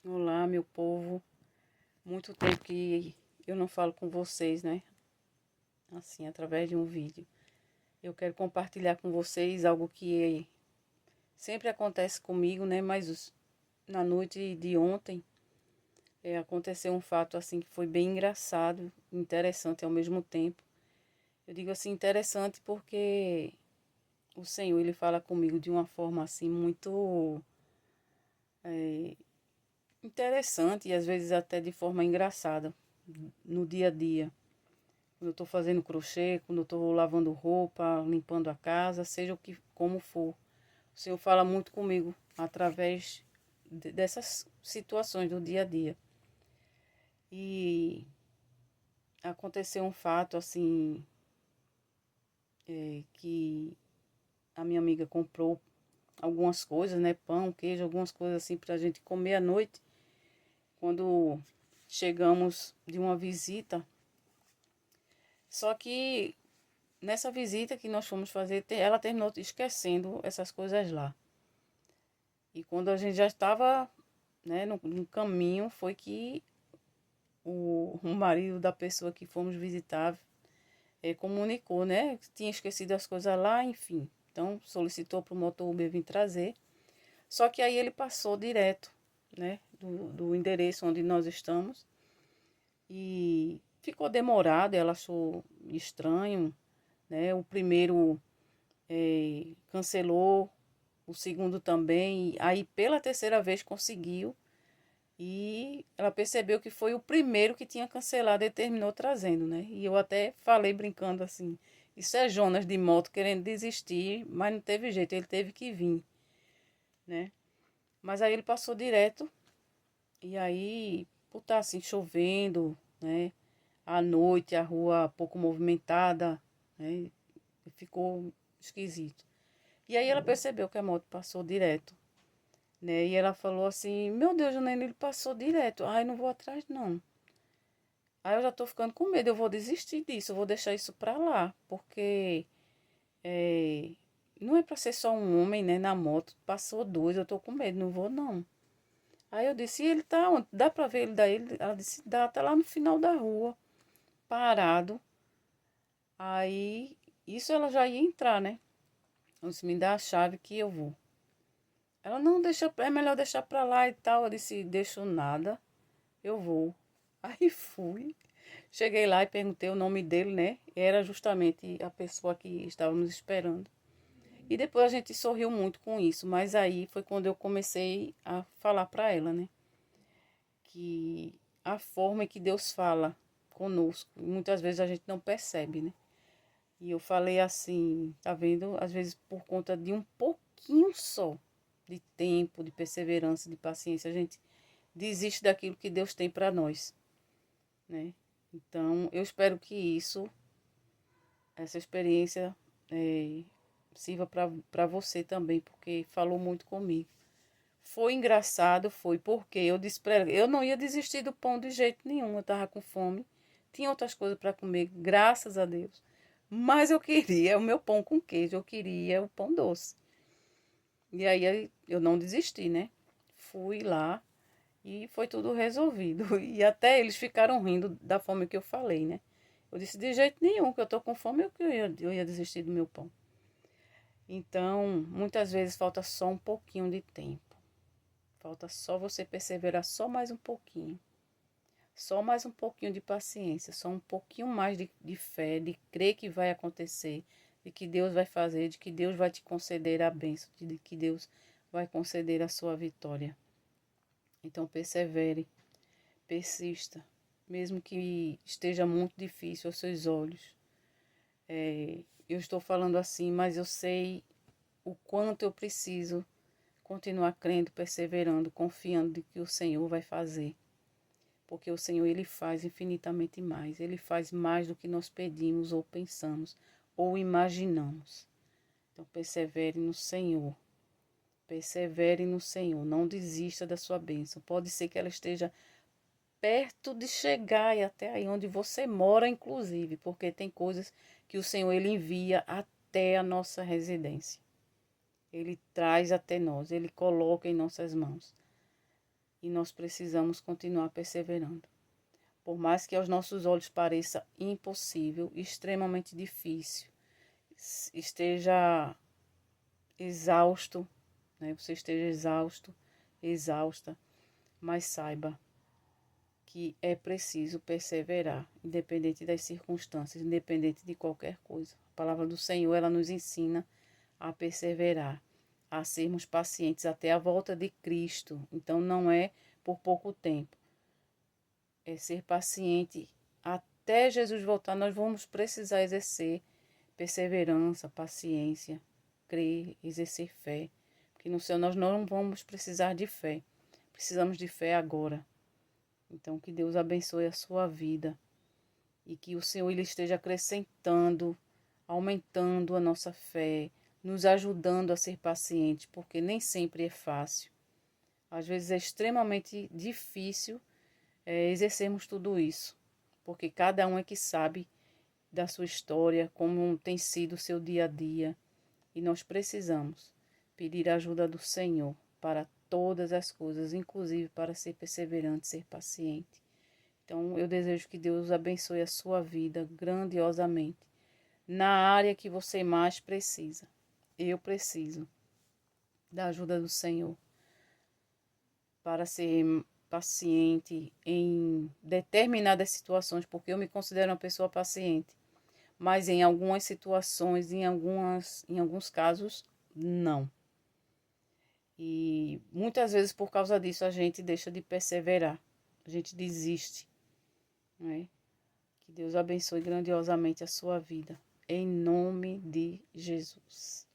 Olá, meu povo. Muito tempo que eu não falo com vocês, né? Assim, através de um vídeo. Eu quero compartilhar com vocês algo que sempre acontece comigo, né? Mas na noite de ontem aconteceu um fato assim que foi bem engraçado, interessante ao mesmo tempo. Eu digo assim interessante porque o Senhor ele fala comigo de uma forma assim muito interessante e às vezes até de forma engraçada no dia a dia. Quando eu estou fazendo crochê, quando eu estou lavando roupa, limpando a casa, seja o que como for. O Senhor fala muito comigo através dessas situações do dia a dia. E aconteceu um fato assim, que a minha amiga comprou algumas coisas, né? Pão, queijo, algumas coisas assim para a gente comer à noite. Quando chegamos de uma visita. Só que nessa visita que nós fomos fazer, ela terminou esquecendo essas coisas lá. E quando a gente já estava, né, no caminho, foi que o marido da pessoa que fomos visitar comunicou, né, que tinha esquecido as coisas lá, enfim. Então solicitou para o motor Uber vir trazer. Só que aí ele passou direto, né, do endereço onde nós estamos. E ficou demorado, ela achou estranho, né? O primeiro cancelou, o segundo também. Aí pela terceira vez conseguiu. E ela percebeu que foi o primeiro que tinha cancelado e terminou trazendo, né? E eu até falei brincando assim: isso é Jonas de moto querendo desistir, mas não teve jeito, ele teve que vir, né? Mas aí ele passou direto, e aí, por estar assim chovendo, né? À noite, a rua pouco movimentada, né? Ficou esquisito. E aí ela percebeu que a moto passou direto, né? E ela falou assim: meu Deus, Janaína, ele passou direto. Ai, não vou atrás, não. Aí eu já tô ficando com medo, eu vou desistir disso, eu vou deixar isso pra lá, porque é, não é pra ser só um homem, né, na moto. Passou dois, eu tô com medo, não vou, não. Aí eu disse: e ele tá onde? Dá pra ver ele daí? Ela disse: dá, tá lá no final da rua, parado. Aí, isso ela já ia entrar, né? Eu disse: me dá a chave que eu vou. Ela: não, deixa, é melhor deixar pra lá e tal. Eu disse: deixo nada, eu vou. Aí fui. Cheguei lá e perguntei o nome dele, né? Era justamente a pessoa que estava nos esperando. E depois a gente sorriu muito com isso, mas aí foi quando eu comecei a falar para ela, né? Que a forma que Deus fala conosco, muitas vezes a gente não percebe, né? E eu falei assim, tá vendo? Às vezes por conta de um pouquinho só de tempo, de perseverança, de paciência, a gente desiste daquilo que Deus tem para nós, né? Então, eu espero que essa experiência eh, sirva para você também, porque falou muito comigo. Foi engraçado, foi porque eu disse para ela, eu não ia desistir do pão de jeito nenhum, eu estava com fome, tinha outras coisas para comer, graças a Deus. Mas eu queria o meu pão com queijo, eu queria o pão doce. E aí eu não desisti, né? Fui lá e foi tudo resolvido. E até eles ficaram rindo da forma que eu falei, né? Eu disse: de jeito nenhum, que eu tô com fome, eu ia desistir do meu pão. Então, muitas vezes falta só um pouquinho de tempo. Falta só você perseverar só mais um pouquinho. Só mais um pouquinho de paciência, só um pouquinho mais de fé, de crer que vai acontecer, de que Deus vai fazer, de que Deus vai te conceder a bênção, de que Deus vai conceder a sua vitória. Então persevere, persista, mesmo que esteja muito difícil aos seus olhos. Eu estou falando assim, mas eu sei o quanto eu preciso continuar crendo, perseverando, confiando de que o Senhor vai fazer. Porque o Senhor, Ele faz infinitamente mais. Ele faz mais do que nós pedimos ou pensamos ou imaginamos. Então persevere no Senhor. Persevere no Senhor. Não desista da sua bênção. Pode ser que ela esteja perto de chegar e até aí onde você mora, inclusive. Porque tem coisas que o Senhor, Ele envia até a nossa residência. Ele traz até nós. Ele coloca em nossas mãos. e nós precisamos continuar perseverando. Por mais que aos nossos olhos pareça impossível, extremamente difícil, esteja exausto, né? Você esteja exausto, exausta, mas saiba que é preciso perseverar, independente das circunstâncias, independente de qualquer coisa. A palavra do Senhor, ela nos ensina a perseverar, a sermos pacientes até a volta de Cristo. Então não é por pouco tempo, é ser paciente até Jesus voltar. Nós vamos precisar exercer perseverança, paciência, crer, exercer fé, porque no Senhor nós não vamos precisar de fé, precisamos de fé agora. Então que Deus abençoe a sua vida e que o Senhor ele esteja acrescentando, aumentando a nossa fé, nos ajudando a ser pacientes, porque nem sempre é fácil. Às vezes é extremamente difícil exercermos tudo isso, porque cada um é que sabe da sua história, como tem sido o seu dia a dia, e nós precisamos pedir a ajuda do Senhor para todas as coisas, inclusive para ser perseverante, ser paciente. Então, eu desejo que Deus abençoe a sua vida grandiosamente, na área que você mais precisa. Eu preciso da ajuda do Senhor para ser paciente em determinadas situações, porque eu me considero uma pessoa paciente, mas em algumas situações, em alguns casos, não. E muitas vezes por causa disso a gente deixa de perseverar, a gente desiste, não é? Que Deus abençoe grandiosamente a sua vida, em nome de Jesus.